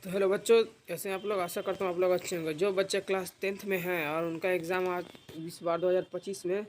तो हेलो बच्चों, कैसे हैं आप लोग। आशा करता हूँ आप लोग अच्छे होंगे। जो बच्चे क्लास 10th में हैं और उनका एग्ज़ाम आज इस बार 2025 में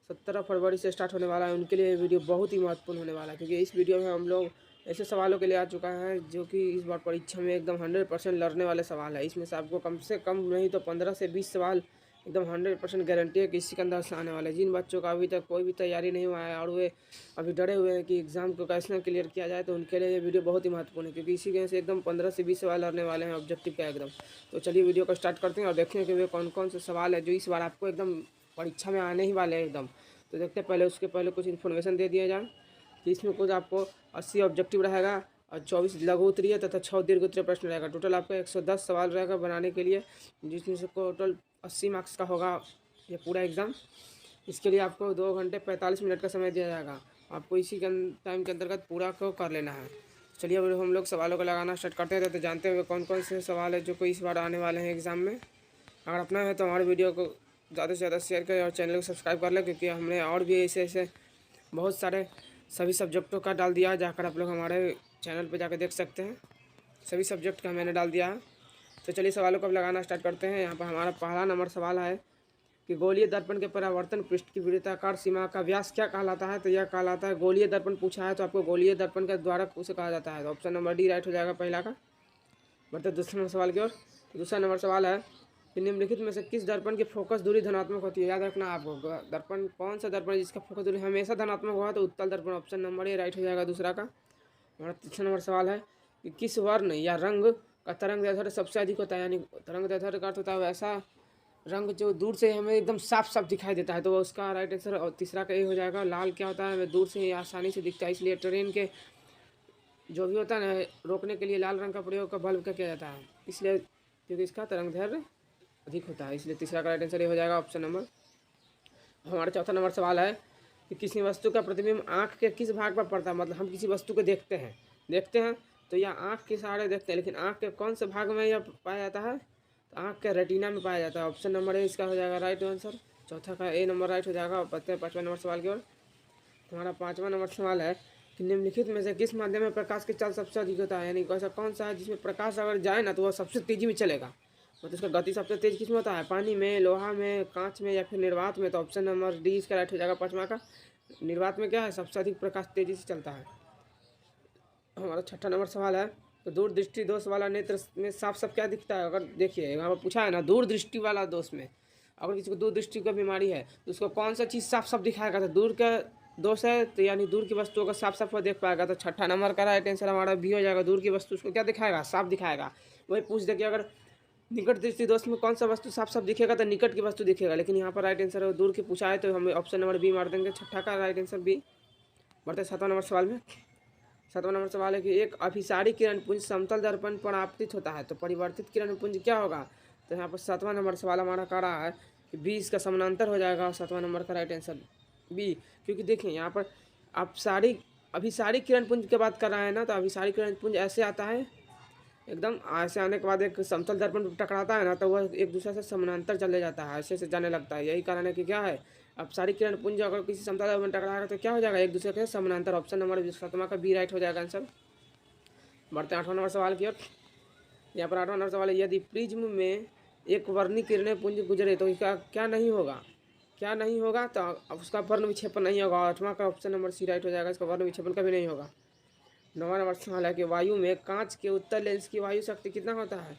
17 फरवरी से स्टार्ट होने वाला है, उनके लिए ये वीडियो बहुत ही महत्वपूर्ण होने वाला है। क्योंकि इस वीडियो में हम लोग ऐसे सवालों के लिए आ चुका है जो कि इस बार परीक्षा में एकदम 100% लड़ने वाले सवाल है। इसमें से आपको कम से कम नहीं तो 15 से 20 सवाल एकदम 100% गारंटी है कि इसी के अंदर से आने वाले। जिन बच्चों का अभी तक कोई भी तैयारी नहीं हुआ है और वे अभी डरे हुए हैं कि एग्ज़ाम को कैसे क्लियर किया जाए, तो उनके लिए ये वीडियो बहुत ही महत्वपूर्ण है। क्योंकि इसी के से एकदम 15 से 20 सवाल आने वाले हैं ऑब्जेक्टिव का एकदम। तो चलिए वीडियो को स्टार्ट करते हैं और देखते हैं कि वे कौन कौन से सवाल है जो इस बार आपको एकदम परीक्षा में आने ही वाले हैं एकदम। तो देखते हैं, पहले उसके पहले कुछ इन्फॉर्मेशन दे दिया जाए कि इसमें कुछ आपको 80 ऑब्जेक्टिव रहेगा और 24 लघु उत्तरीय तथा 6 दीर्घ उत्तरीय प्रश्न रहेगा। टोटल आपका 110 सवाल रहेगा बनाने के लिए, जिसमें से टोटल 80 मार्क्स का होगा ये पूरा एग्ज़ाम। इसके लिए आपको 2 घंटे 45 मिनट का समय दिया जाएगा। आपको इसी के टाइम के अंतर्गत पूरा को कर लेना है। चलिए अब हम लोग सवालों को लगाना स्टार्ट करते हैं। तो जानते हुए कौन कौन से सवाल है जो कोई इस बार आने वाले हैं एग्ज़ाम में। अगर अपना है तो हमारे वीडियो को ज़्यादा से ज़्यादा शेयर करें और चैनल को सब्सक्राइब कर लें, क्योंकि हमने और भी ऐसे ऐसे बहुत सारे सभी सब्जेक्टों का डाल दिया है, जाकर आप लोग हमारे चैनल पर जाकर देख सकते हैं। सभी सब्जेक्ट का मैंने डाल दिया है। तो चलिए सवालों को अब लगाना स्टार्ट करते हैं। यहाँ पर हमारा पहला नंबर सवाल है कि गोलीय दर्पण के परावर्तन पृष्ठ की वृत्ताकार सीमा का व्यास क्या कहलाता है। तो यह कहलाता है गोलीय दर्पण पूछा है तो आपको गोलीय दर्पण का द्वारक उसे कहा जाता है। तो ऑप्शन नंबर डी राइट हो जाएगा पहला का। बढ़ते दूसरे नंबर सवाल की ओर। दूसरा नंबर सवाल है कि निम्नलिखित में से किस दर्पण की फोकस दूरी धनात्मक होती है। याद रखना आपको, दर्पण कौन सा दर्पण जिसका फोकस दूरी हमेशा धनात्मक हुआ तो उत्तल दर्पण। ऑप्शन नंबर ए राइट हो जाएगा दूसरा का। हमारा तीसरा नंबर सवाल है कि किस वर्ण या रंग का तरंग दैर्ध्य सबसे अधिक होता है। यानी तरंग दैर्ध्य का अर्थ होता है वैसा रंग जो दूर से हमें एकदम साफ साफ दिखाई देता है, तो वो उसका राइट आंसर और तीसरा का ये हो जाएगा। लाल क्या होता है, हमें दूर से ही आसानी से दिखता है, इसलिए ट्रेन के जो भी होता है ना रोकने के लिए लाल रंग का प्रयोग का बल्ब का किया जाता है, इसलिए क्योंकि इसका तरंग दैर्ध्य अधिक होता है, इसलिए तीसरा का राइट आंसर ये हो जाएगा ऑप्शन नंबर। हमारा चौथा नंबर सवाल है कि किसी वस्तु का प्रतिबिंब आँख के किस भाग पर पड़ता है। मतलब हम किसी वस्तु को देखते हैं तो यह आँख के सहारे देखते हैं, लेकिन आँख के कौन से भाग में यह पाया जाता है। तो आँख के रेटिना में पाया जाता है। ऑप्शन नंबर ए इसका हो जाएगा राइट आंसर। चौथा का ए नंबर राइट हो जाएगा। और बढ़ते हैं पाँचवा नंबर सवाल की ओर। हमारा पाँचवा नंबर सवाल है कि निम्नलिखित में से किस माध्यम में प्रकाश की चाल सबसे अधिक होता है। यानी ऐसा कौन सा है जिसमें प्रकाश अगर जाए ना तो वह सबसे तेजी में चलेगा। मतलब उसका गति सबसे तेज किस में होता है, पानी में, लोहा में, कांच में या फिर निर्वात में। तो ऑप्शन नंबर डी इसका राइट हो जाएगा पाँचवा का। निर्वात में क्या है, सबसे अधिक प्रकाश तेजी से चलता है। हमारा छठा नंबर सवाल है तो दूरदृष्टि दोष वाला नेत्र में साफ साफ क्या दिखता है। अगर देखिए यहाँ पर पूछा है ना दूरदृष्टि वाला दोष में, अगर किसी को दूरदृष्टि का बीमारी है तो उसको कौन सा चीज़ साफ साफ दिखाएगा। तो दूर का दोष है तो यानी दूर की वस्तुओं का साफ साफ वो देख पाएगा। तो छठा नंबर का राइट आंसर हमारा भी हो जाएगा। दूर की वस्तु उसको क्या दिखाएगा, साफ दिखाएगा। वही पूछ दे कि अगर निकट दृष्टि दोष में कौन सा वस्तु साफ साफ दिखेगा तो निकट की वस्तु दिखेगा, लेकिन यहाँ पर राइट आंसर है दूर की पूछा है तो हमें ऑप्शन नंबर बी मार देंगे। छठा का राइट आंसर बी। बढ़ते सातवां नंबर सवाल में। सातवां नंबर सवाल है कि एक अभिसारी किरण पुंज समतल दर्पण पर आपतित होता है तो परिवर्तित किरण पुंज क्या होगा। तो यहाँ पर सातवां नंबर सवाल हमारा कह रहा है कि बी इसका समानांतर हो जाएगा। और सातवां नंबर का राइट आंसर बी। क्योंकि देखिए यहाँ पर आप अभिसारी किरण पुंज की बात कर रहे हैं ना, तो अभिसारी किरण पुंज ऐसे आता है एकदम ऐसे आने के बाद एक समतल दर्पण टकराता है ना तो वह एक दूसरे से समानांतर चले जाता है, ऐसे से जाने लगता है। यही कारण है कि क्या है, अब सारी किरण पुंज अगर किसी समतल दर्पण टकराएगा तो क्या हो जाएगा, एक दूसरे के समानांतर। ऑप्शन नंबर सातवां का बी राइट हो जाएगा आंसर। बढ़ते हैं आठवां नंबर सवाल की ओर। यहाँ पर आठवां नंबर सवाल है यदि प्रिज्म में एक वर्णी किरणें पुंज गुजरे तो इसका क्या नहीं होगा। क्या नहीं होगा, तो अब उसका वर्ण विक्षेपण नहीं होगा। आठवां का ऑप्शन नंबर सी राइट हो जाएगा, इसका वर्ण विक्षेपण कभी नहीं होगा। नौवां नंबर सवाल है कि वायु में कांच के उत्तर लेंस की वायु शक्ति कितना होता है।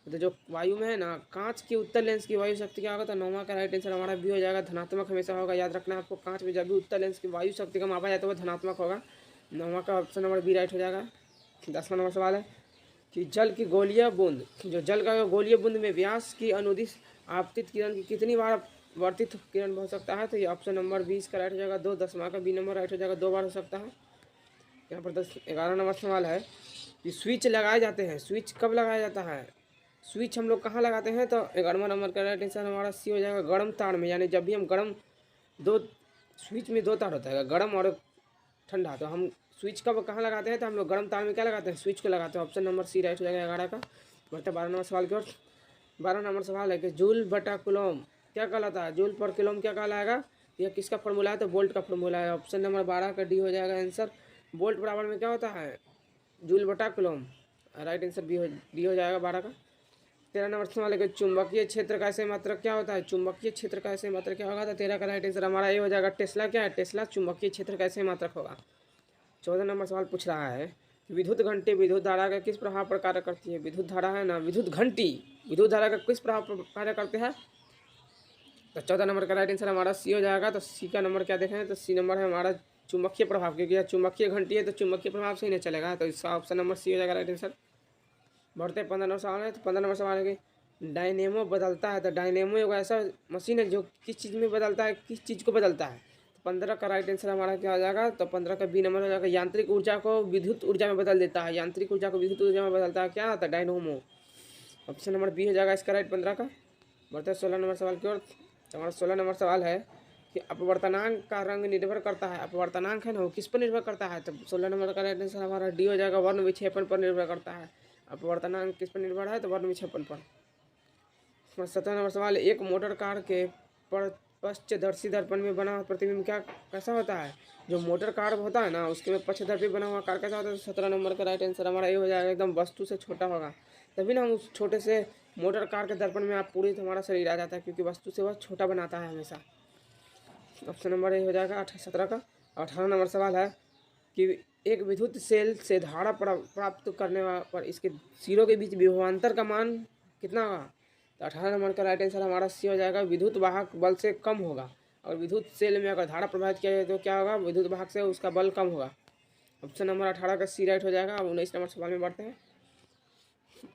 तो जो वायु में है ना कांच के उत्तर लेंस की वायु शक्ति क्या होगा। तो नौवां का राइट आंसर हमारा भी हो जाएगा, धनात्मक हमेशा होगा। याद रखना आपको, कांच में जब भी उत्तर लेंस की वायु शक्ति का मापा जाए तो वह धनात्मक होगा। नौवां का ऑप्शन नंबर बी राइट हो जाएगा। 10वां नंबर सवाल है कि जल की गोलीय बूंद, जो जल का गोलीय बूंद में व्यास की अनुदिश आपतित किरण की कितनी बार वर्तित किरण हो सकता है। तो ये ऑप्शन नंबर 20 का राइट हो जाएगा 2। 10वां का बी नंबर राइट हो जाएगा, 2 बार हो सकता है। यहाँ पर 11 नंबर सवाल है कि स्विच लगाए जाते हैं, स्विच कब लगाया जाता है। स्विच हम लोग कहाँ लगाते हैं। तो 11वां नंबर का राइट आंसर हमारा सी हो जाएगा, गर्म तार में। यानी जब भी हम गर्म दो स्विच में 2 तार होता है, गर्म और ठंडा। तो हम स्विच कब कहाँ लगाते हैं, तो हम लोग गर्म तार में क्या लगाते हैं, स्विच को लगाते हैं। ऑप्शन नंबर सी राइट हो जाएगा 11 का। बढ़ते 12 नंबर सवाल की ओर। 12 नंबर सवाल है कि जूल बटा कुलम क्या कहलाता है। जूल पर कुलम क्या कहलाएगा, यह किसका फॉर्मूला है। तो बोल्ट का फॉर्मूला है। ऑप्शन नंबर 12 का डी हो जाएगा आंसर। बोल्ट बराबर में क्या होता है, जूल बटा कुलम। राइट आंसर बी हो जाएगा 12 का। 13 नंबर सवाल है कि चुंबकीय क्षेत्र का ऐसे मात्रक क्या होता है? चुंबकीय क्षेत्र का ऐसे मात्रक क्या होगा? तो 13 का राइट आंसर हमारा ये हो जाएगा टेस्ला। क्या है? टेस्ला चुंबकीय क्षेत्र का ऐसे मात्रक होगा। 14 नंबर सवाल पूछ रहा है कि विद्युत घंटी विद्युत धारा का किस प्रभाव पर कार्य करती है? विद्युत धारा है ना, विद्युत घंटी विद्युत धारा का किस प्रभाव पर कार्य करते हैं? तो 14 नंबर का राइट आंसर हमारा सी हो जाएगा। तो सी का नंबर क्या देखें? तो सी नंबर है हमारा चुंबकीय प्रभाव, क्योंकि यह चुंबकीय घंटी है तो चुंबकीय प्रभाव से ही नहीं चलेगा। तो इसका ऑप्शन नंबर सी हो जाएगा राइट आंसर। बढ़ते 15 नंबर सवाल है। तो 15 नंबर सवाल है कि डायनेमो बदलता है। तो डायनेमो एक ऐसा मशीन है जो किस चीज़ में बदलता है, किस चीज़ को बदलता है? तो 15 का राइट आंसर हमारा क्या हो जाएगा? तो 15 का बी नंबर हो जाएगा। यांत्रिक ऊर्जा को विद्युत ऊर्जा में बदल देता है। यांत्रिक ऊर्जा को विद्युत ऊर्जा में बदलता है क्या? तो डायनेमो। ऑप्शन नंबर बी हो जाएगा इसका राइट 15 का। बढ़ते 16 नंबर सवाल की ओर। तो हमारा 16 नंबर सवाल है कि अपवर्तनांक का रंग निर्भर करता है। अपवर्तनांक है ना, वो किस पर निर्भर करता है? तो 16 नंबर का राइट आंसर हमारा डी हो जाएगा। वर्ण विक्षेपण पर निर्भर करता है। अपवर्तनांक किस पर निर्भर है? तो वर्ण विक्षेपण पर। 17 नंबर सवाल, एक मोटर कार के पश्चदर्शी दर्पण में बना हुआ प्रतिबिंब क्या कैसा होता है? जो मोटर कार होता है ना, उसके में पश्चदर्शी बना हुआ कार कैसा होता है? तो 17 नंबर का राइट आंसर हमारा ये हो जाएगा, एकदम वस्तु से छोटा होगा। तभी ना हम उस छोटे से मोटर कार के दर्पण में आप पूरी हमारा शरीर आ जाता है, क्योंकि वस्तु से वह छोटा बनाता है हमेशा। ऑप्शन नंबर ए हो जाएगा 17 का। 18 नंबर सवाल है कि एक विद्युत सेल से धारा प्राप्त करने पर इसके सिरों के बीच विभवांतर का मान कितना होगा? तो 18 नंबर का राइट आंसर हमारा सी हो जाएगा। विद्युत वाहक बल से कम होगा। और विद्युत सेल में अगर धारा प्रवाहित किया जाए तो क्या होगा? विद्युत वाहक से उसका बल कम होगा। ऑप्शन नंबर 18 का सी राइट हो जाएगा। अब 19 नंबर सवाल में बढ़ते हैं।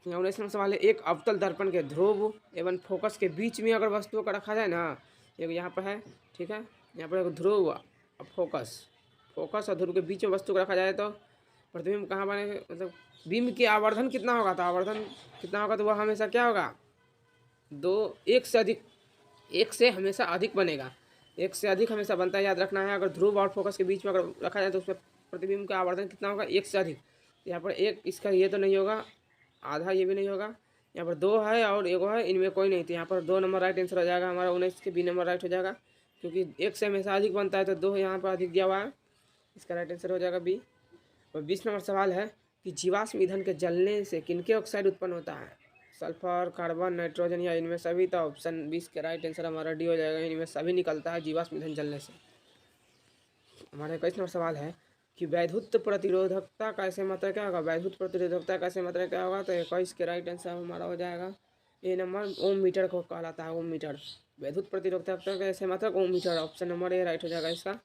19 नंबर सवाल है, एक अवतल दर्पण के ध्रुव एवं फोकस के बीच में अगर वस्तुओं को रखा जाए ना, एक यहाँ पर है, ठीक है, यहाँ पर एक ध्रुव और फोकस और ध्रुव के बीच में वस्तु को रखा जाए तो प्रतिबिंब कहाँ बनेगा? मतलब बिंब की आवर्धन कितना होगा? तो आवर्धन कितना होगा? तो वह हमेशा क्या होगा? एक से अधिक, एक से हमेशा अधिक बनेगा। एक से अधिक हमेशा बनता है, याद रखना है। अगर ध्रुव और फोकस के बीच में अगर रखा जाए तो उसमें प्रतिबिंब का आवर्धन कितना होगा? एक से अधिक। यहाँ पर एक इसका ये तो नहीं होगा, आधा ये भी नहीं होगा। यहाँ पर 2 है और एगो है, इनमें कोई नहीं। तो यहाँ पर 2 नंबर राइट आंसर हो जाएगा हमारा। 19 के बी नंबर राइट हो जाएगा, क्योंकि एक से हमेशा अधिक बनता है तो 2 यहाँ पर अधिक दिया हुआ है। इसका राइट आंसर हो जाएगा बी। और 20 नंबर सवाल है कि जीवाश्म ईंधन के जलने से किनके ऑक्साइड उत्पन्न होता है? सल्फर, कार्बन, नाइट्रोजन या इनमें सभी? तो ऑप्शन 20 का राइट आंसर हमारा डी हो जाएगा। इनमें सभी निकलता है जीवाश्म ईंधन जलने से। हमारा 21 नंबर सवाल है कि वैद्युत प्रतिरोधकता का ऐसे मात्रा क्या होगा? वैद्युत प्रतिरोधकता का ऐसे मात्रा क्या होगा? तो 21 के राइट आंसर हमारा हो जाएगा ए नंबर। ओम मीटर को कहलाता है, ओम मीटर। वैद्युत प्रतिरोधकता का ऐसे मात्रा ohm metre. Option number a right हो जाएगा इसका।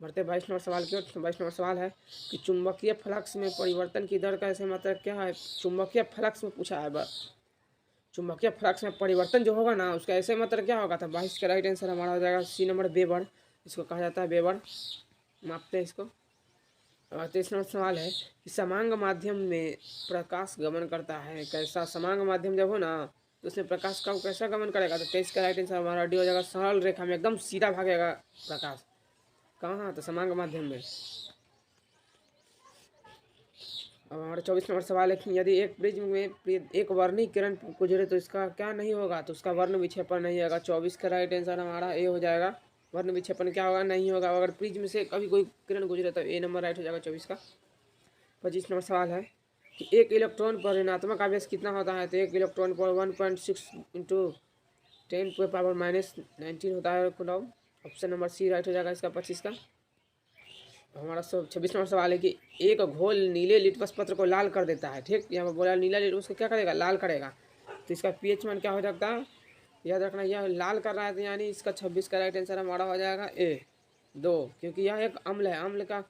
बढ़ते 22 नंबर सवाल की ओर। 22 नंबर सवाल है कि चुंबकीय फ्लक्स में परिवर्तन की दर का ऐसे मात्रा क्या है? चुंबकीय फ्लक्स में पूछा है। चुंबकीय फ्लक्स में परिवर्तन जो होगा ना, उसका ऐसे मात्रा क्या होगा? था 22 का राइट आंसर हमारा हो जाएगा सी नंबर, वेबर। इसको कहा जाता है वेबर, मापते हैं इसको। और 23 नंबर सवाल है कि समांग माध्यम में प्रकाश गमन करता है कैसा? समांग माध्यम जब हो ना तो उसमें प्रकाश का कैसा गमन करेगा? तो 23 का राइट आंसर हमारा डी हो जाएगा। सरल रेखा में एकदम सीधा भागेगा प्रकाश। कहाँ? तो समांग माध्यम में। अब हमारा 24 नंबर सवाल है कि यदि एक प्रिज्म में एक वर्णीय किरण गुजरे तो इसका क्या नहीं होगा? तो उसका वर्ण विक्षेपण नहीं होगा। 24 का राइट आंसर हमारा ए हो जाएगा। वर्ण विक्षेपण क्या होगा? नहीं होगा। अगर प्रिज्म से कभी कोई किरण गुजरे तो ए नंबर राइट हो जाएगा 24 का। 25 नंबर सवाल है कि एक इलेक्ट्रॉन पर ऋणात्मक आवेश कितना होता है? तो एक इलेक्ट्रॉन पर 1.6 इंटू 10⁻⁻19 होता है coulomb. Option number C right हो जाएगा इसका 25 का। हमारा 26 नंबर सवाल है कि एक घोल नीले लिटमस पत्र को लाल कर देता है। ठीक, यहाँ पर बोला नीला लिटमस को क्या करेगा? लाल करेगा। तो इसका पीएच मान क्या हो सकता है? याद रखना, यह लाल कर रहा है तो यानी इसका 26 का राइट आंसर हमारा हो जाएगा ए 2, क्योंकि यह एक अम्ल है। अम्ल का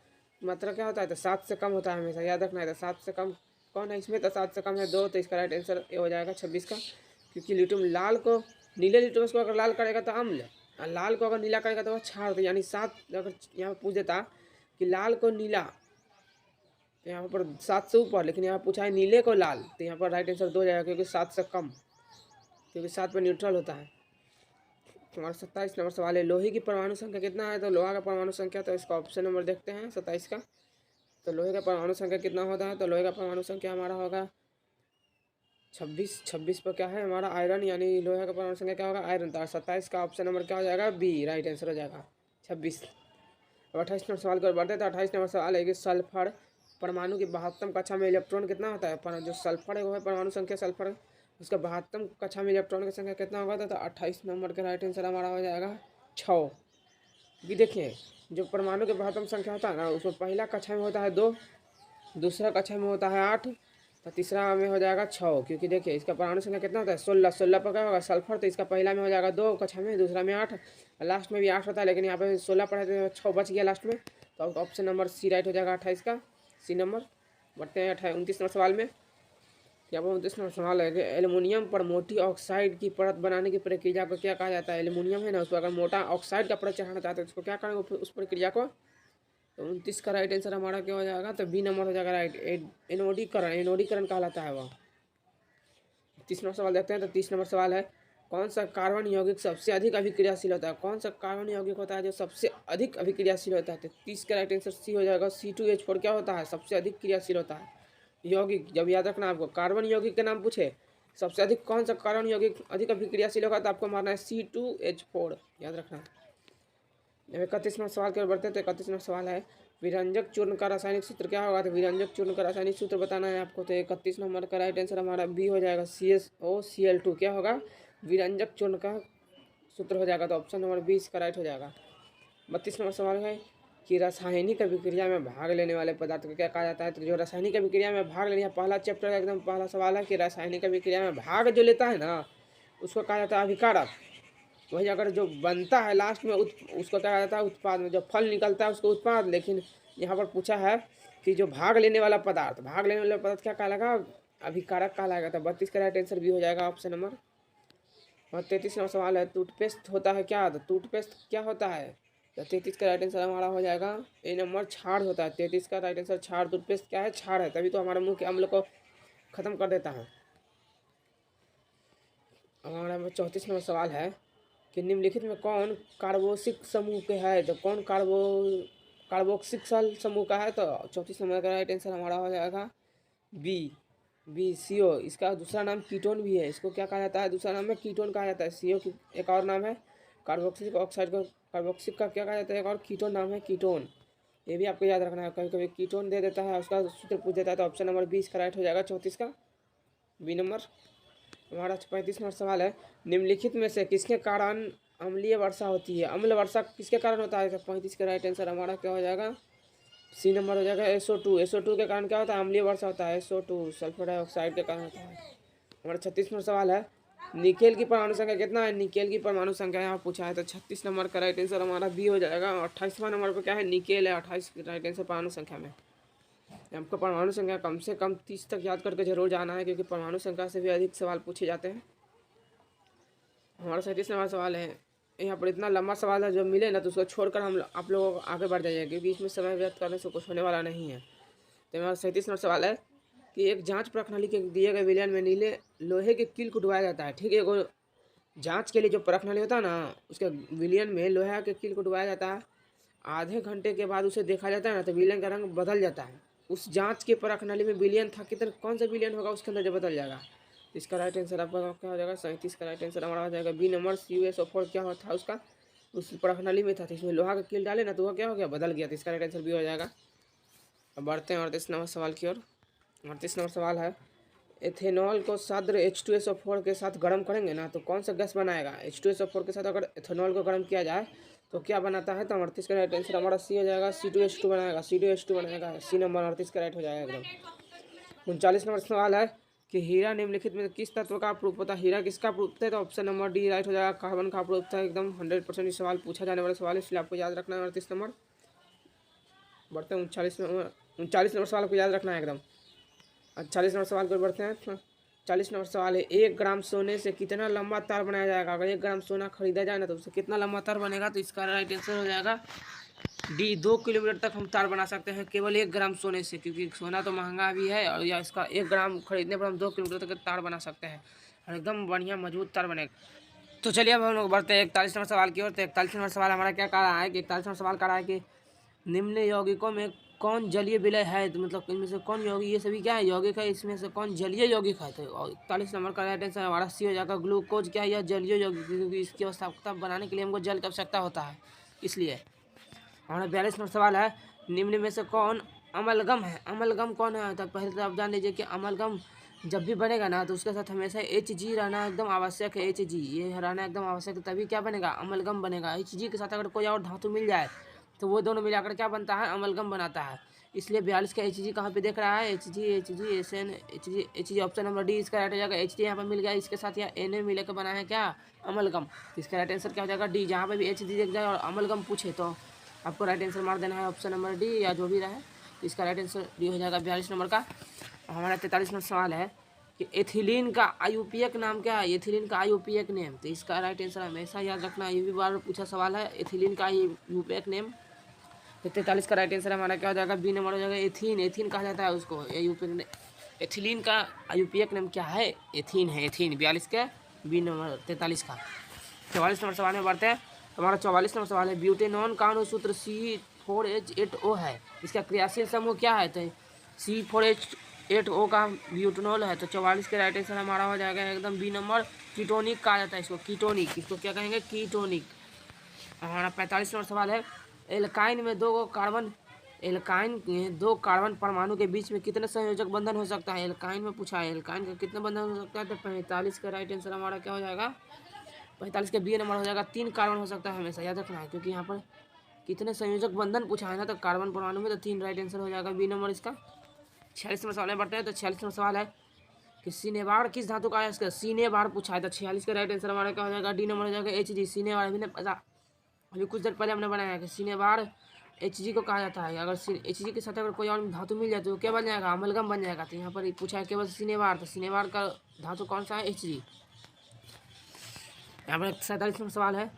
मात्रा क्या होता है? तो 7 से कम होता है हमेशा, याद रखना है। तो 7 से कम कौन है इसमें? तो 7 से कम है 2। तो इसका राइट आंसर ए हो जाएगा 26 का, क्योंकि लिटम लाल को, नीले लिटमस को अगर लाल करेगा तो अम्ल, और लाल को अगर नीला करेगा तो वह क्षार। तो यानी 7 अगर यहाँ पर पूछ देता कि लाल को नीला, तो यहाँ पर 7 से ऊपर, लेकिन यहाँ पूछा है नीले को लाल, तो यहाँ पर राइट आंसर 2 जाएगा, क्योंकि 7 से कम, क्योंकि 7 पर न्यूट्रल होता है। हमारा 27 नंबर सवाल है लोहे की परमाणु संख्या कितना है? तो लोहा का परमाणु संख्या, तो इसका ऑप्शन नंबर देखते हैं 27 का। तो लोहे का परमाणु संख्या कितना होता है? तो लोहे का परमाणु संख्या हमारा होगा 26। 26 पर क्या है हमारा? आयरन, यानी लोहे का परमाणु संख्या क्या होगा? आयरन। तो 27 का ऑप्शन नंबर क्या हो जाएगा? बी राइट आंसर हो जाएगा 26। अब 28 नंबर सवाल की ओर बढ़ते हैं। तो 28 नंबर सवाल है कि सल्फर परमाणु की 72 कक्षा में इलेक्ट्रॉन कितना होता है? पर जो सल्फर है वो है परमाणु संख्या सल्फर है, उसका 72 कक्षा में इलेक्ट्रॉन की संख्या कितना होगा? तो 28 नंबर का राइट आंसर हमारा हो जाएगा 6। ये देखिए जो परमाणु के 72 संख्या होता है ना, उसमें पहला कक्षा में होता है 2, दूसरा कक्षा में होता है 8, तो तीसरा में हो जाएगा 6। क्योंकि देखिए इसका परमाणु संख्या कितना होता है? 16। 16 पर क्या होगा? सल्फर। तो इसका पहला में हो जाएगा 2 कक्षा में, दूसरा में 8, लास्ट में भी 8 होता है, लेकिन यहाँ पे 16 पढ़े थे 6 बच गया लास्ट में। तो ऑप्शन नंबर सी राइट हो जाएगा 28 का, सी नंबर। बढ़ते हैं 29 नंबर सवाल में। यहाँ पर 29 नंबर सवाल है कि एल्युमिनियम पर मोटी ऑक्साइड की परत बनाने की प्रक्रिया को क्या कहा जाता है? एल्युमिनियम है ना, उसको अगर मोटा ऑक्साइड का परत चढ़ाना चाहते हैं उसको क्या करेंगे उस प्रक्रिया को? तो 29 का राइट आंसर हमारा क्या हो जाएगा? तो बी नंबर हो जाएगा राइट, एनोडीकरण। एनोडीकरण कहलाता है वह। 30 नंबर सवाल देखते हैं। तो 30 नंबर सवाल है कौन सा कार्बन यौगिक सबसे अधिक अभिक्रियाशील होता है? कौन सा कार्बन यौगिक होता है जो सबसे अधिक अभिक्रियाशील होता है? तो 30 का राइट आंसर सी हो जाएगा, C2H4 क्या होता है? सबसे अधिक क्रियाशील होता है यौगिक। जब याद रखना आपको कार्बन यौगिक के नाम पूछे सबसे अधिक कौन सा कार्बन यौगिक अधिक अभिक्रियाशील होगा, तो आपको मारना है C2H4, याद रखना। 31 नंबर सवाल की ओर बढ़ते हैं। तो 31 नंबर सवाल है विरंजक चूर्ण का रासायनिक सूत्र क्या होगा? तो विरंजक चूर्ण का रासायनिक सूत्र बताना है आपको। तो 31 नंबर का राइट आंसर हमारा बी हो जाएगा, CSOCl2 क्या होगा? विरंजक चूर्ण का सूत्र हो जाएगा। तो ऑप्शन नंबर 20 का राइट हो जाएगा। 32 नंबर सवाल है कि रासायनिक अभिक्रिया में भाग लेने वाले पदार्थ को क्या कहा जाता है? तो जो रासायनिक अभिक्रिया में भाग लेने, पहला चैप्टर का एकदम पहला सवाल है कि रासायनिक अभिक्रिया में भाग जो लेता है ना उसको कहा जाता है अभिकारक। वही अगर जो बनता है लास्ट में उसको क्या कहा जाता है? उत्पाद। में जब फल निकलता है उसको उत्पाद। लेकिन यहाँ पर पूछा है कि जो भाग लेने वाला पदार्थ, भाग लेने वाला पदार्थ क्या कहलाएगा? अभिकारक कहलाएगा। तो 32 का राइट आंसर भी हो जाएगा ऑप्शन नंबर। और 33 नंबर सवाल है टूथपेस्ट होता है क्या? तो टूथपेस्ट क्या होता है? तो 33 का राइट आंसर हमारा हो जाएगा ए नंबर, छाड़ होता है। 33 का राइट आंसर छाड़। टूथपेस्ट क्या है? छाड़ है, तभी तो हमारे मुंह के अम्ल को खत्म कर देता है। हमारा 34 नंबर सवाल है कि निम्नलिखित में कौन कार्बोक्सिल समूह के है? तो कौन कार्बोक्सिल समूह का है? तो 34 नंबर का राइट आंसर हमारा हो जाएगा बी CO। इसका दूसरा नाम कीटोन भी है। इसको क्या कहा जाता है? दूसरा नाम है कीटोन कहा जाता है। CO की एक और नाम है कार्बोक्सिलिक ऑक्साइड को, कार्बोक्सिल का क्या कहा जाता है? एक और कीटोन नाम है कीटोन। ये भी आपको याद रखना है, कभी कभी कीटोन दे देता है उसका सूत्र पूछ देता है। तो ऑप्शन नंबर 20 का राइट हो जाएगा 34 का, बी नंबर। हमारा 35 नंबर सवाल है निम्नलिखित में से किसके कारण अम्लीय वर्षा होती है? अम्ल वर्षा किसके कारण होता है? तो 35 का राइट आंसर हमारा क्या हो जाएगा? सी नंबर हो जाएगा, SO2। SO2 के कारण क्या होता है? अम्लीय वर्षा होता है। SO2 सल्फर डाइऑक्साइड के कारण होता है। हमारा 36 नंबर सवाल है निकेल की परमाणु संख्या कितना है? निकेल की परमाणु संख्या यहाँ पूछा है। तो 36 नंबर का राइट आंसर हमारा बी हो जाएगा। 28वां नंबर पर क्या है? निकेल है 28 राइट आंसर परमाणु संख्या में। आपको परमाणु संख्या कम से कम 30 तक याद करके जरूर जाना है, क्योंकि परमाणु संख्या से भी अधिक सवाल पूछे जाते हैं। हमारा 37 नंबर सवाल है, यहाँ पर इतना लंबा सवाल है, जो मिले ना तो उसको छोड़कर हम आप लोग आगे बढ़ जाइए, क्योंकि इसमें समय व्यर्थ करने से कुछ होने वाला नहीं है। तो हमारा 37 नंबर सवाल है कि एक जांच प्रणाली के दिए गए विलयन में नीले लोहे के कील को डुबाया जाता है। ठीक है, वो जांच के लिए जो प्रणाली होता है ना, उसके विलयन में लोहे के कील को डुबाया जाता है। आधे घंटे के बाद उसे देखा जाता है ना तो विलयन का रंग बदल जाता है। उस जांच के प्रणाली में विलयन था कितना, कौन सा विलयन होगा उसके अंदर जो बदल जाएगा? इसका राइट आंसर आपका क्या हो जाएगा? 37 का राइट आंसर हमारा हो जाएगा बी नंबर, CuSO4 क्या था उसका उस प्रणाली में था, तो इसमें लोहा का कील डाले ना तो वह क्या हो गया? बदल गया। तो इसका राइट आंसर भी हो जाएगा। अब बढ़ते हैं 38 नंबर सवाल की ओर। 38 नंबर सवाल है एथेनॉल को साद्र H2SO4 के साथ गर्म करेंगे ना तो कौन सा गैस बनाएगा? H2SO4 के साथ अगर एथेनॉल को गर्म किया जाए तो क्या बनाता है? तो 38 का राइट आंसर हमारा सी हो जाएगा, C2H2 बनाएगा। C2H2 बनाएगा, सी नंबर 38 का राइट हो जाएगा एकदम। 39 नंबर सवाल है कि हीरा निम्नलिखित में किस तत्व का प्रूफ होता है? हीरा किसका प्रूफ है? तो ऑप्शन नंबर डी राइट हो जाएगा, कार्बन का प्रूफ था एकदम 100%। सवाल पूछा जाने वाला सवाल है, इसलिए आपको याद रखना है 38 नंबर। बढ़ते हैं 39 नंबर सवाल को याद रखना है एकदम। 40 नंबर सवाल को बढ़ते हैं। 40 नंबर सवाल है 1 ग्राम सोने से कितना लंबा तार बनाया जाएगा? अगर 1 ग्राम सोना खरीदा जाए ना तो उससे कितना लंबा तार बनेगा? तो इसका राइट आंसर हो जाएगा डी, 2 किलोमीटर तक हम तार बना सकते हैं केवल 1 ग्राम सोने से, क्योंकि सोना तो महंगा भी है और या इसका 1 ग्राम खरीदने पर हम 2 किलोमीटर तक तार बना सकते हैं और एकदम बढ़िया मजबूत तार बनेगा। तो चलिए अब हम लोग बढ़ते हैं 41 नंबर सवाल की ओर। तो 41 नंबर सवाल हमारा क्या कह रहा है कि 41 नंबर सवाल कह रहा है कि निम्न यौगिकों में कौन जलीय विलय है? तो मतलब इनमें से कौन यौगिक, ये सभी क्या है? यौगिक है, इसमें से कौन जलीय यौगिक है? तो 41 नंबर का राइट आंसर हमारा सी हो जाएगा, ग्लूकोज क्या है? यह जलीय यौगिक, क्योंकि इसकी अवस्था बनाने के लिए हमको जल की आवश्यकता होता है, इसलिए। हमारा 42 नंबर सवाल है निम्न में से कौन अमलगम है। अमलगम कौन है? तो पहले तो आप जान लीजिए कि अमलगम जब भी बनेगा ना तो उसके साथ हमेशा Hg रहना एकदम आवश्यक है। Hg ये रहना एकदम आवश्यक है, तभी क्या बनेगा? अमलगम बनेगा। Hg के साथ अगर कोई और धातु मिल जाए तो वो दोनों मिलाकर क्या बनता है? अमलगम बनाता है। इसलिए 42 का Hg कहाँ पे देख रहा है? Hg SN Hg option number D इसका राइट हो जाएगा। Hg यहाँ पर मिल गया, इसके साथ यहाँ Na मिलकर बना है क्या? अमलगम। तो इसका राइट आंसर क्या हो जाएगा? डी। जहाँ पे भी Hg देख जाए और अमलगम पूछे तो आपको राइट आंसर मार देना है ऑप्शन नंबर डी या जो भी रहे। तो इसका राइट आंसर डी हो जाएगा 42 नंबर का। हमारा 43 नंबर सवाल है कि एथिलीन का आयुपीएक नाम क्या है? एथिलीन का आयुपीएक नेम। तो इसका राइट आंसर हमेशा याद रखना, ये भी बार पूछा सवाल है। एथिलीन का आयुपीएक नेम। तो 43 का राइट आंसर हमारा क्या हो जाएगा? बी नंबर हो जाएगा। एथीन। एथीन कहा जाता है उसको। एथिलीन का आयुपीएक नेम क्या है? एथीन है। एथीन 42 का बी नंबर 43 का। 44 नंबर सवाल में बढ़ते हैं। हमारा 44 नंबर सवाल है ब्यूटेनॉन का अणुसूत्र C4H8O है, इसका क्रियाशील समूह क्या है? तो C4H8O का ब्यूटेनॉल है। तो 44 के राइट आंसर हमारा हो जाएगा एकदम बी नंबर। कीटोनिक कहा जाता है इसको। कीटोनिक, इसको क्या कहेंगे? कीटोनिक। हमारा 45 नंबर सवाल है एल्काइन में दो कार्बन परमाणु के बीच में कितने संयोजक बंधन हो सकता है? एल्काइन में पूछा है, एल्काइन का कितना बंधन हो सकता है? तो 45 का राइट आंसर हमारा क्या हो जाएगा? 45 के बी नंबर हो जाएगा। 3 कार्बन हो सकता है, हमेशा याद रखना है, क्योंकि यहाँ पर कितने संयोजक बंधन पूछा है ना, तो कार्बन परमाणु में तो 3 राइट आंसर हो जाएगा बी नंबर इसका। 46 नंबर सवाल में बढ़ते हैं। तो 46 नंबर सवाल है कि सिनेबार किस धातु का है? सिनेबार पूछा है। तो 46 का राइट आंसर हमारा क्या हो जाएगा? डी नंबर हो जाएगा। Hg। सिनेबार अभी कुछ देर पहले हमने बनाया है कि सिनेबार Hg को कहा जाता है। अगर Hg के साथ अगर कोई और धातु मिल जाए तो क्या बन जाएगा? अमलगम बन जाएगा। तो यहाँ पर पूछा है केवल सिनेबार। तो सिनेबार का धातु कौन सा है? Hg। यहाँ पर 47 नंबर सवाल है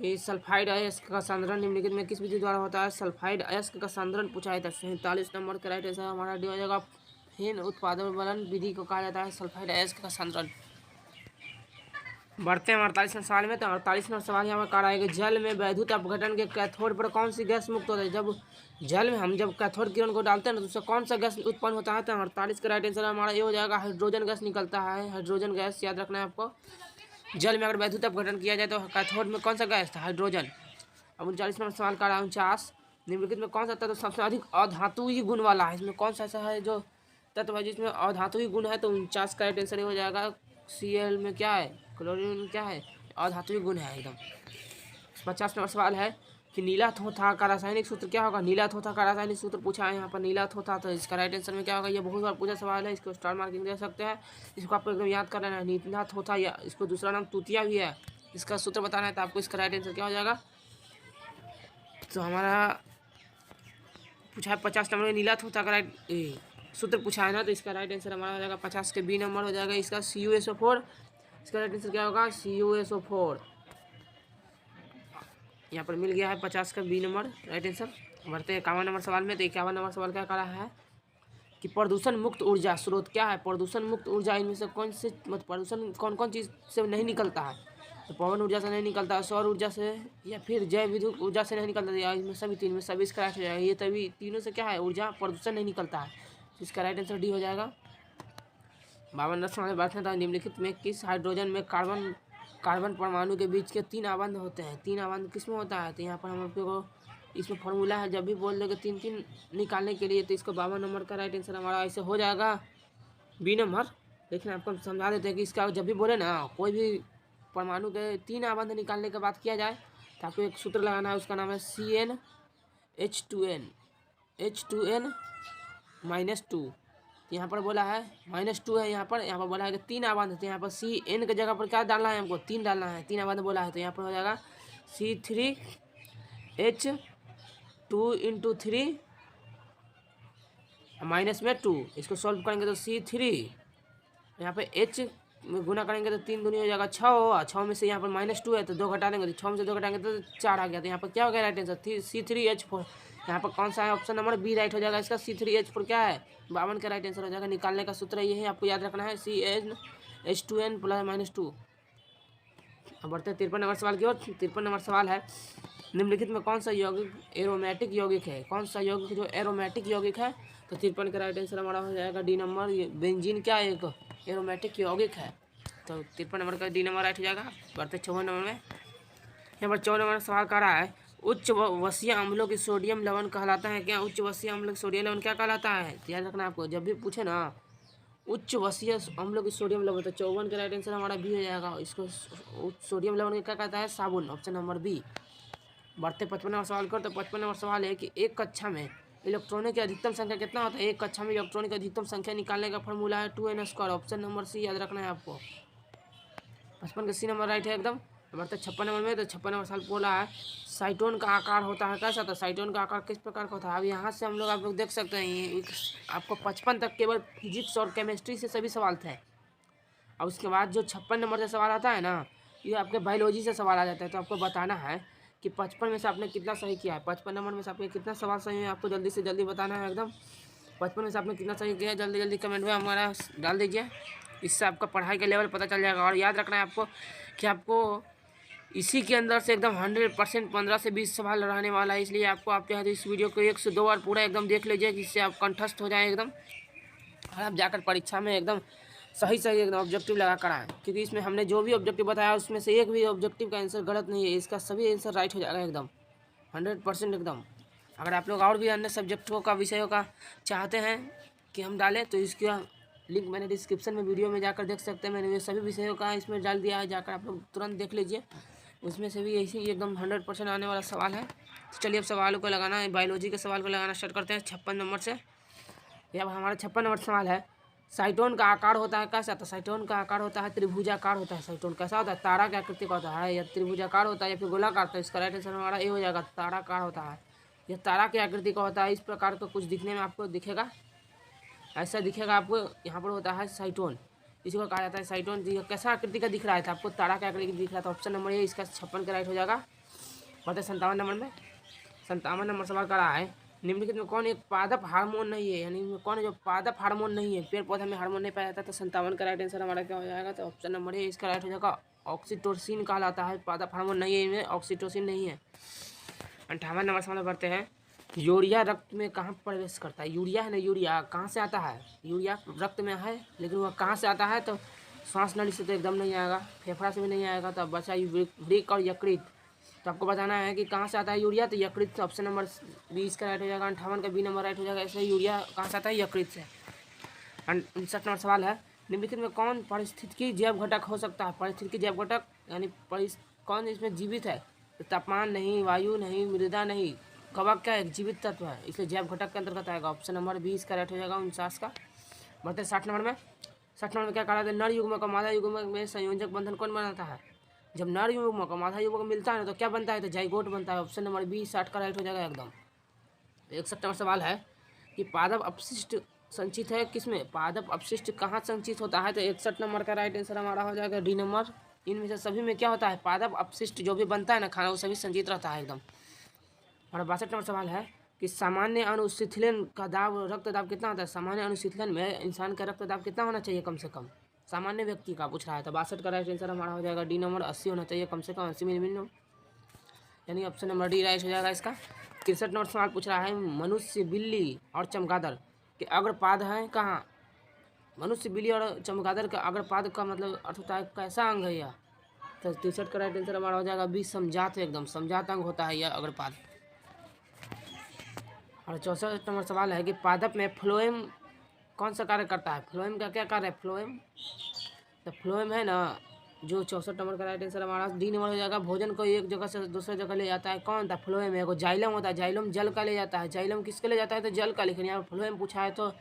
कि सल्फाइड अयस्क का सांद्रण निम्नलिखित में किस विधि द्वारा होता है? सल्फाइड अयस्क का सांद्रण पूछा है। 47 नंबर का राइट आंसर हमारा डी हो जाएगा। फेन उत्पादन विधि को कहा जाता है सल्फाइड अयस्क का सांद्रण। बढ़ते हैं 48 नंबर सवाल में। तो 48 नंबर सवाल यहाँ पर कह रहा है कि जल में वैद्युत अपघटन के कैथोड पर कौन सी गैस मुक्त होता है? जब जल में हम जब कैथोड किरण को डालते हैं ना तो उससे कौन सा गैस उत्पन्न होता है? तो 48 का राइट आंसर हमारा ये हो जाएगा हाइड्रोजन गैस निकलता है। हाइड्रोजन गैस याद रखना है आपको। जल में अगर वैद्युत अपघटन किया जाए तो कैथोड में कौन सा गैस था? हाइड्रोजन। अब 39 नंबर सवाल का 49 निम्नलिखित में कौन सा तत्व सबसे अधिक अधातुई गुण वाला है? इसमें कौन सा ऐसा है जो तत्व है जिसमें अधातुई गुण है? तो 49 का राइट आंसर हो जाएगा Cl में क्या है? क्लोरीन क्या है? अधातुई गुण है एकदम। 50 नंबर सवाल है कि नीला थोथा का रासायनिक सूत्र क्या होगा? नीला थोथा का रासायनिक सूत्र पूछा है यहाँ पर, नीला थोथा। तो इसका राइट आंसर में क्या होगा? ये बहुत बार पूछा सवाल है, इसको स्टार मार्किंग दे सकते हैं। इसको आपको एकदम याद करना है। नीला थोथा या इसको दूसरा नाम तूतिया भी है। इसका सूत्र बताना है तो आपको इसका राइट आंसर क्या हो जाएगा? तो हमारा पूछा है 50 नंबर में नीला थोथा का राइट सूत्र पूछा है ना, तो इसका राइट आंसर हमारा हो जाएगा 50 के बी नंबर हो जाएगा इसका CuSO4। इसका राइट आंसर क्या होगा? CuSO4। यहाँ पर मिल गया है 50 का बी नंबर राइट आंसर। बढ़ते हैं 51 नंबर सवाल में। तो 51 नंबर सवाल क्या कर रहा है कि प्रदूषण मुक्त ऊर्जा स्रोत क्या है? प्रदूषण मुक्त ऊर्जा इनमें से कौन से प्रदूषण कौन कौन चीज़ से नहीं निकलता है? तो पवन ऊर्जा से नहीं निकलता है, सौर ऊर्जा से या फिर जैव विद्युत ऊर्जा से नहीं निकलता है, या इसमें सभी तीन में सभी इसका राइट हो जाएगा। ये तभी तीनों से क्या है? ऊर्जा प्रदूषण नहीं निकलता है। तो इसका राइट आंसर डी हो जाएगा। 52 नंबर सवाल में बात था निम्नलिखित में किस हाइड्रोजन में कार्बन परमाणु के बीच के 3 आबंध होते हैं? 3 आबंध किस में होता है? तो यहाँ पर हम आपको इसमें फॉर्मूला है, जब भी बोल दोगे 3 निकालने के लिए तो इसको 52 नंबर का राइट आंसर हमारा ऐसे हो जाएगा बी नंबर। लेकिन आपको हम समझा देते हैं कि इसका जब भी बोले ना कोई भी परमाणु के 3 आबंध निकालने के बाद किया जाए तो आपको एक सूत्र लगाना है, उसका नाम है CnH2n -2। यहाँ पर बोला है -2 है, यहाँ पर बोला है कि 3 आबंध थे। यहाँ पर Cn के जगह पर क्या डालना है? हमको 3 डालना है। 3 आबंध बोला है तो यहाँ पर हो जाएगा C3H2 × 3 माइनस में 2। इसको सॉल्व करेंगे तो C3 यहाँ पे H में गुना करेंगे तो 3 दूनी हो जाएगा 6 होगा। 6 में से यहाँ पर -2 है तो 2 घटा देंगे तो 6 में से 2 घटाएंगे तो 4 आ गया। तो यहाँ पर क्या हो गया राइट आंसर? C3H4। यहाँ पर कौन सा है? ऑप्शन नंबर बी राइट हो जाएगा इसका। C3H4 क्या है? 52 का राइट आंसर हो जाएगा। निकालने का सूत्र ये है, आपको याद रखना है CnH2n + -2। अब बढ़ते हैं 53 नंबर सवाल की ओर। 53 नंबर सवाल है निम्नलिखित में कौन सा यौगिक एरोमेटिक यौगिक है? कौन सा यौगिक जो एरोमेटिक यौगिक है? तो 53 का राइट आंसर हमारा हो जाएगा डी नंबर। बेंजीन क्या एक एरोमेटिक यौगिक है, तो 53 नंबर का डी नंबर राइट हो जाएगा। बढ़ते 54 नंबर में। यहाँ पर 54 नंबर सवाल कर रहा है उच्च वसीय अम्लों की सोडियम लवण कहलाता है क्या? उच्च वसीय अम्ल की सोडियम लवण क्या कहलाता है? याद रखना आपको, जब भी पूछे ना उच्च वसीय अम्लों की सोडियम लवण, तो 54 का राइट आंसर हमारा बी हो जाएगा। इसको सोडियम लवण क्या कहता है? साबुन, ऑप्शन नंबर बी। बढ़ते 55 नंबर सवाल कर, तो 55 नंबर सवाल है कि एक कक्षा में इलेक्ट्रॉनों की अधिकतम संख्या कितना होता है? एक कक्षा में इलेक्ट्रॉनों की अधिकतम संख्या निकालने का फॉर्मूला है 2n², ऑप्शन नंबर सी याद रखना है आपको। 55 का सी नंबर राइट है एकदम। बढ़ते 56 नंबर में, तो 56 नंबर सवाल बोला है साइटोन का आकार होता है कैसा? तो साइटोन का आकार किस प्रकार का होता है? अब यहाँ से हम लोग आप लोग देख सकते हैं ये आपको 55 तक केवल फिजिक्स और केमिस्ट्री से सभी सवाल थे। और उसके बाद जो 56 नंबर से सवाल आता है ना, ये आपके बायोलॉजी से सवाल आ जाता है। तो आपको बताना है कि 55 में से आपने कितना सही किया है। 55 नंबर में से आपने कितना सवाल सही है, आपको जल्दी से जल्दी बताना है एकदम। 55 में से आपने कितना सही किया है, जल्दी जल्दी कमेंट में हमारा डाल दीजिए। इससे आपका पढ़ाई का लेवल पता चल जाएगा। और याद रखना है आपको कि आपको इसी के अंदर से एकदम 100% 15 से 20 सवाल रहने वाला है। इसलिए आपको आप चाहे तो इस वीडियो को 1 से 2 बार पूरा एकदम देख लीजिए, जिससे आप कंठस्थ हो जाए एकदम, और आप जाकर परीक्षा में एकदम सही सही एकदम ऑब्जेक्टिव लगा कर आए। क्योंकि इसमें हमने जो भी ऑब्जेक्टिव बताया उसमें से एक भी ऑब्जेक्टिव का आंसर गलत नहीं है, इसका सभी आंसर राइट हो जाएगा एकदम 100% एकदम। अगर आप लोग और भी अन्य सब्जेक्टों का विषयों का चाहते हैं कि हम डालें, तो इसका लिंक मैंने डिस्क्रिप्शन में वीडियो में जाकर देख सकते हैं। मैंने ये सभी विषयों का इसमें डाल दिया है, जाकर आप लोग तुरंत देख लीजिए। उसमें से भी ऐसे ही एकदम 100% आने वाला सवाल है। तो चलिए अब सवालों को लगाना है, बायोलॉजी के सवाल को लगाना स्टार्ट करते हैं 56 नंबर से। ये अब हमारा 56 नंबर सवाल है साइटोन का आकार होता है कैसा? तो साइटोन का आकार होता है त्रिभुजाकार होता है। साइटोन कैसा होता है? तारा की आकृति का होता है, या त्रिभुजाकार होता है या फिर गोलाकार। तो इसका राइट आंसर हमारा ये हो जाएगा, ताराकार होता है। यह तारा की आकृति का होता है, इस प्रकार का कुछ दिखने में आपको दिखेगा, ऐसा दिखेगा आपको। यहाँ पर होता है साइटोन, इसी को कहा जाता है साइटोन। कैसा आकृति का दिख रहा था आपको? तारा की आकृति दिख रहा था, ऑप्शन नंबर ए इसका 56 का राइट हो जाएगा। बढ़ते 57 नंबर में। 57 नंबर सवाल कर रहा है निम्नलिखित में कौन एक पादप हार्मोन नहीं है? यानी कौन है जो पादप हार्मोन नहीं है, पेड़ पौधे में हार्मोन नहीं पाया जाता? तो 57 का राइट आंसर हमारा क्या हो जाएगा? तो ऑप्शन नंबर ए इसका राइट हो जाएगा, ऑक्सीटोसिन कहलाता है। पादप हार्मोन नहीं है, इनमें ऑक्सीटोसिन नहीं है। 58 नंबर सवाल बढ़ते हैं यूरिया रक्त में कहाँ प्रवेश करता है? यूरिया है ना, यूरिया कहाँ से आता है? यूरिया रक्त में है, लेकिन वह कहाँ से आता है? तो श्वास नली से तो एकदम नहीं आएगा, फेफड़ा से भी नहीं आएगा। तो अब बचा वृक्क और यकृत। तो आपको बताना है कि कहाँ से आता है यूरिया। तो यकृत, ऑप्शन नंबर 20 का राइट हो जाएगा। 58 का बी नंबर राइट हो जाएगा। ऐसे यूरिया कहाँ से आता है? यकृत से। 59 नंबर सवाल है निम्नलिखित में कौन पारिस्थितिकी जैव घटक हो सकता है? पारिस्थितिकी जैव घटक यानी कौन इसमें जीवित है? तो तापमान नहीं, वायु नहीं, मृदा नहीं, कवक क्या एक जीवित तत्व है, इसलिए जैव घटक के अंतर्गत आएगा। ऑप्शन नंबर 20 का राइट हो जाएगा 49 का। बढ़ते 60 नंबर में। 60 नंबर में क्या कहा जाता है? नर युग्मक और मादा युग्मक में संयोजक बंधन कौन बनाता है? जब नर युग्मक और मादा युग्मक मिलता है ना, तो क्या बनता है? तो जाइगोट बनता है। ऑप्शन नंबर 20 60 का राइट हो जाएगा एकदम। 61 नंबर सवाल है कि पादप अपशिष्ट संचित है किसमें? पादप अपशिष्ट कहाँ संचित होता है? तो 61 नंबर का राइट आंसर हमारा हो जाएगा डी नंबर। इनमें से सभी में क्या होता है? पादप अपशिष्ट जो भी बनता है ना खाना, वो सभी संचित रहता है एकदम। और 62 नंबर सवाल है कि सामान्य अनुशीतलन का दाब, रक्त दाब कितना होता है? सामान्य अनुशीतलन में इंसान का रक्त दाब कितना होना चाहिए कम से कम? सामान्य व्यक्ति का पूछ रहा है। तो 62 का राइट आंसर हमारा हो जाएगा डी नंबर, 80 होना चाहिए कम से कम, 80 मिलीमीटर, यानी ऑप्शन नंबर डी राइट हो जाएगा इसका। 63 नंबर सवाल पूछ रहा है मनुष्य, बिल्ली और चमगादड़ के अग्रपाद हैं कहाँ? मनुष्य, बिल्ली और चमगादड़ का अग्रपाद का मतलब अर्थ होता है कैसा अंग है यह? तो 63 का राइट आंसर हमारा हो जाएगा बी समजात, एकदम समजात अंग होता है यह अग्रपाद। और 64 नंबर सवाल है कि पादप में फ्लोएम कौन सा कार्य करता है? फ्लोएम का क्या कार्य है? फ्लोएम, तो फ्लोएम है ना जो 64 नंबर का राइट आंसर हमारा डी नंबर हो जाएगा। भोजन को एक जगह से दूसरे जगह ले जाता है कौन था? फ्लोएम है। जाइलम होता है, जाइलम जल का ले जाता है। जाइलम किसके ले जाता है? तो जल का, लेकिन यहाँ फ्लोएम पूछा है तो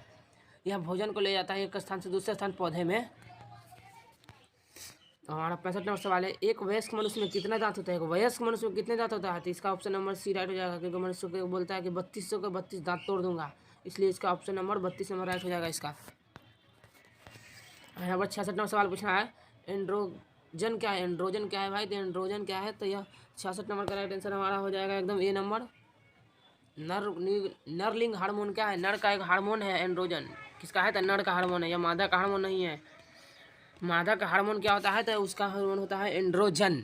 यह भोजन को ले जाता है एक स्थान से दूसरे स्थान पौधे में। हमारा 65 नंबर सवाल है एक वयस्क मनुष्य में कितना दांत होता है? एक वयस्क मनुष्य में कितने दांत होता है? तो इसका ऑप्शन नंबर सी राइट हो जाएगा, क्योंकि मनुष्य को बोलता है कि 3200 के 32 दांत तोड़ दूंगा, इसलिए इसका ऑप्शन नंबर 32 नंबर राइट हो जाएगा इसका। यहाँ पर 66 नंबर सवाल पूछना है एंड्रोजन क्या है? एंड्रोजन क्या है भाई? तो एंड्रोजन क्या है? तो यह 66 नंबर का राइट आंसर हमारा हो जाएगा एकदम ए नंबर। नरलिंग हार्मोन क्या है? नर का एक हार्मोन है एंड्रोजन। किसका है? तो नर का हार्मोन है, यह मादा का हार्मोन नहीं है। मादा का हार्मोन क्या होता है? तो उसका हार्मोन होता है एंड्रोजन।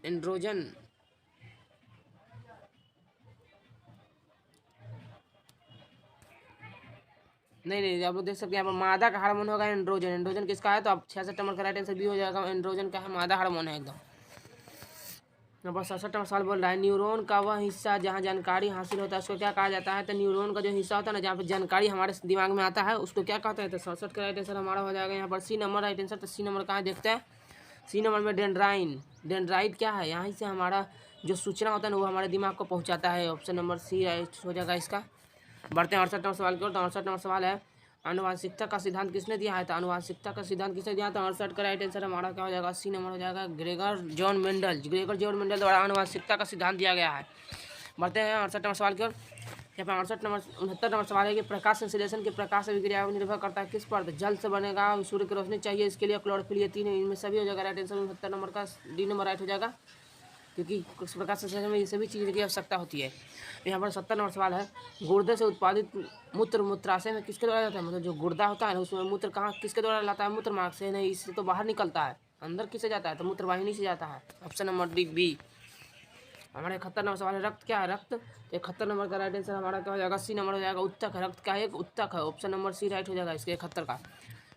एंड्रोजन नहीं, आप लोग देख सकते हैं यहाँ पर मादा का हार्मोन होगा एंड्रोजन। एंड्रोजन किसका है? तो अब 66 नंबर का राइट आंसर भी हो जाएगा, एंड्रोजन का है, मादा हार्मोन है एकदम। नंबर 67 नंबर सवाल बोल रहा है न्यूरॉन का वह हिस्सा जहाँ जानकारी हासिल होता है उसको क्या कहा जाता है। तो न्यूरॉन का जो हिस्सा होता है ना, जहाँ पे जानकारी हमारे दिमाग में आता है, उसको क्या कहते हैं। तो 67 का राइट आंसर हमारा हो जाएगा यहाँ पर सी नंबर राइट आंसर। तो सी नंबर कहाँ देखते हैं। सी नंबर में डेंड्राइन। डेंड्राइट क्या है, यहाँ से हमारा जो सूचना होता है ना वो हमारे दिमाग को पहुँचाता है। ऑप्शन नंबर सी राइट हो जाएगा इसका। बढ़ते हैं 68 नंबर सवाल की ओर। तो 68 नंबर सवाल है आनुवांशिकता का सिद्धांत किसने दिया है। तो आनुवांशिकता का सिद्धांत किसने दिया। तो 68 का राइट आंसर हमारा क्या हो जाएगा, सी नंबर हो जाएगा Gregor John Mendel. Gregor John Mendel द्वारा आनुवांशिकता का सिद्धांत दिया गया है। बढ़ते हैं 68 नंबर सवाल की ओर। यहाँ पर 69 नंबर सवाल है कि प्रकाश संश्लेषण के प्रकाश अभिक्रिया निर्भर करता है किस पर। तो जल से बनेगा, सूर्य की रोशनी चाहिए, इसके लिए क्लोरोफिल, ये तीन इनमें सभी हो जाएगा राइट आंसर। 69 नंबर का डी नंबर राइट हो जाएगा, क्योंकि कुछ प्रकाश संश्लेषण में ये सभी चीज़ों की आवश्यकता होती है। यहाँ पर 70 नंबर सवाल है गुर्दे से उत्पादित मूत्र मूत्राशय में किसके द्वारा जाता है। मतलब जो गुर्दा होता है ना उसमें मूत्र कहाँ किसके द्वारा लाता है, मूत्र मार्ग से नहीं, इससे तो बाहर निकलता है, अंदर किससे जाता है, तो मूत्र वाहिनी से जाता है। Option number D B. हमारा 71 नंबर सवाल है रक्त क्या है। रक्त 71 नंबर का राइट आंसर हमारा क्या हो जाएगा, सी नंबर हो जाएगा उत्तक है। रक्त क्या है, एक उत्तक है। ऑप्शन नंबर सी राइट हो जाएगा इसके 71 का।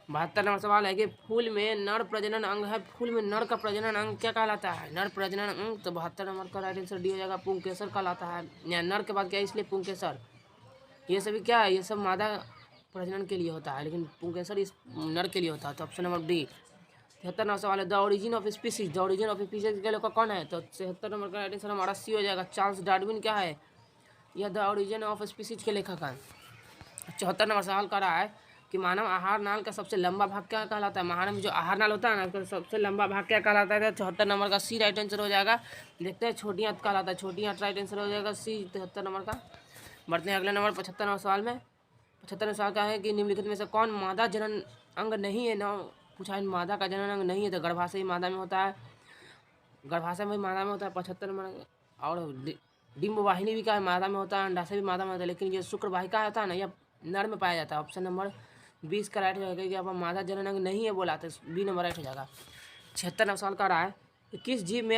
72 नंबर सवाल है कि फूल में नर प्रजनन अंग है, फूल में नर का प्रजनन अंग क्या कहलाता है, नर प्रजनन अंग। तो 72 नंबर का राइट आंसर डी हो जाएगा, पुंकेसर कहलाता है। या नर के बाद क्या है, इसलिए पुंकेसर। ये सभी क्या है, ये सब मादा प्रजनन के लिए होता है, लेकिन पुंकेसर इस नर के लिए होता है। तो ऑप्शन नंबर डी। 73 नंबर सवाल है the origin of species. The origin of species के लेखक कौन है। तो 73 नंबर का राइट आंसर हमारा सी हो जाएगा, चार्ल्स डार्विन क्या है, यह द ओरिजिन ऑफ स्पीसीज के लेखक है। 74 नंबर सवाल कर रहा है कि मानव आहार नाल का सबसे लंबा भाग क्या कहलाता है। मानव में जो आहार नाल होता है ना, तो सबसे लंबा भाग क्या कहलाता है। 74 नंबर का सी राइट आंसर हो जाएगा। देखते हैं छोटी आंत कहलाता है, छोटी आंत राइट आंसर हो जाएगा सी 73 नंबर का। बढ़ते हैं अगले नंबर 75 नंबर सवाल में। 75 नंबर सवाल का है कि निम्नलिखित में से कौन मादा जनन अंग नहीं है। ना पूछा है मादा का जनन अंग नहीं है, तो गर्भाशय ही मादा में होता है, गर्भाशय में मादा में होता है 75 नंबर। और डिम्ब वाहिनी भी क्या है, मादा में होता है, अंडाशय भी मादा में होता है, लेकिन ये शुक्र वाहिका होता है ना, यह नर में पाया जाता है। ऑप्शन नंबर 20 का राइट हो जाएगा कि अब मादा जनन अंग नहीं है बोला, तो बी नंबर राइट हो जाएगा। 76 नंबर सवाल का रहा है कि किस जीव में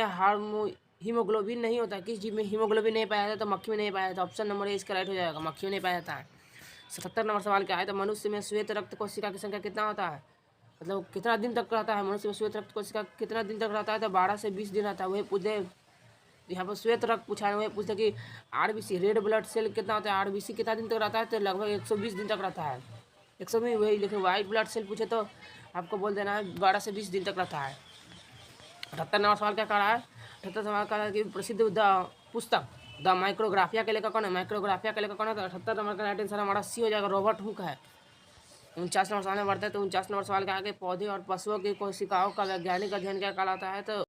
हीमोग्लोबिन नहीं होता है। किस जीव में हीमोग्लोबिन नहीं पाया जाता, तो मक्खी में नहीं पाया जाता। ऑप्शन नंबर ए इसका राइट हो जाएगा, मक्खी में नहीं पाया जाता है। 77 नंबर सवाल क्या है, तो मनुष्य में श्वेत रक्त कोशिका की संख्या कितना होता है, मतलब कितना दिन तक रहता है मनुष्य में श्वेत रक्त कोशिका कितना दिन तक रहता है। तो 12 से 20 दिन रहता है। वही पूछे यहाँ पर श्वेत रक्त पूछा है, वही पूछते कि आरबीसी रेड ब्लड सेल कितना होता है, आरबीसी कितना दिन तक रहता है। तो लगभग 120 दिन तक रहता है, 100 में वही। लेकिन वाइट ब्लड सेल पूछे तो आपको बोल देना है 12 से 20 दिन तक रहता है। 78 नंबर सवाल क्या कर रहा है, 78 सवाल का कि प्रसिद्ध पुस्तक द माइक्रोग्राफिया के लेखक कौन है। माइक्रोग्राफिया के लेखक कौन है। तो 78 नंबर का राइट आंसर हमारा सी हो जाएगा, रॉबर्ट हुक है। 49 नंबर सवाल में बढ़ते हैं। तो 49 नंबर सवाल का आगे पौधे और पशुओं की कोशिकाओं का वैज्ञानिक अध्ययन क्या कहलाता है। तो